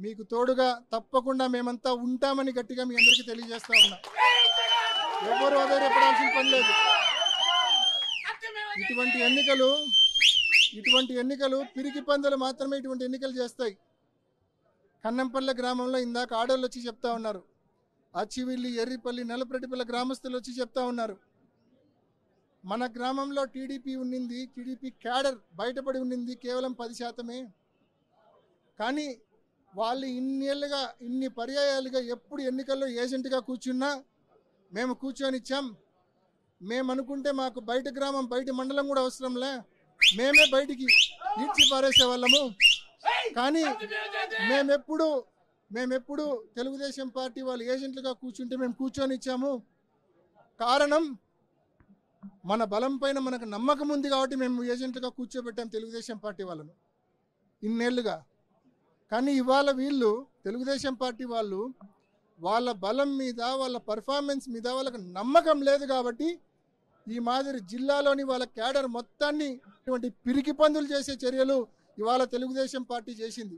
మీకు తోడుగా తప్పకుండా మేమంతా ఉంటామని గట్టిగా మీ అందరికీ తెలియజేస్తా ఉన్నా. ఎవరు అధైర్యపడాల్సిన పని లేదు. ఇటువంటి ఎన్నికలు పిరికి పందులు మాత్రమే ఇటువంటి ఎన్నికలు చేస్తాయి. కన్నంపల్లె గ్రామంలో ఇందాక ఆడోళ్ళు వచ్చి చెప్తా ఉన్నారు, అచ్చివిల్లి, ఎర్రిపల్లి, నలపరెడ్డిపల్లి గ్రామస్తులు వచ్చి చెప్తా ఉన్నారు, మన గ్రామంలో టీడీపీ ఉన్నింది, టీడీపీ క్యాడర్ బయటపడి ఉన్నింది కేవలం 10%. కానీ వాళ్ళు ఇన్ని పర్యాయాలుగా ఎప్పుడు ఎన్నికల్లో ఏజెంట్గా కూర్చున్నా మేము కూర్చొని ఇచ్చాం. మేము అనుకుంటే మాకు బయట గ్రామం బయట మండలం కూడా అవసరంలే, మేమే బయటికి ఈడ్చి పారేసే వాళ్ళము. కానీ మేమెప్పుడు తెలుగుదేశం పార్టీ వాళ్ళు ఏజెంట్లుగా కూర్చుంటే మేము కూర్చొని ఇచ్చాము. కారణం మన బలం పైన మనకు నమ్మకం ఉంది కాబట్టి మేము ఏజెంట్లుగా కూర్చోబెట్టాం తెలుగుదేశం పార్టీ వాళ్ళను ఇన్నేళ్లుగా. కానీ ఇవాళ వీళ్ళు తెలుగుదేశం పార్టీ వాళ్ళు వాళ్ళ బలం మీద, వాళ్ళ పర్ఫార్మెన్స్ మీద వాళ్ళకి నమ్మకం లేదు కాబట్టి ఈ మాదిరి జిల్లాలోని వాళ్ళ క్యాడర్ మొత్తాన్ని ఇటువంటి పిరికి పందులు చేసే చర్యలు ఇవాళ తెలుగుదేశం పార్టీ చేసింది.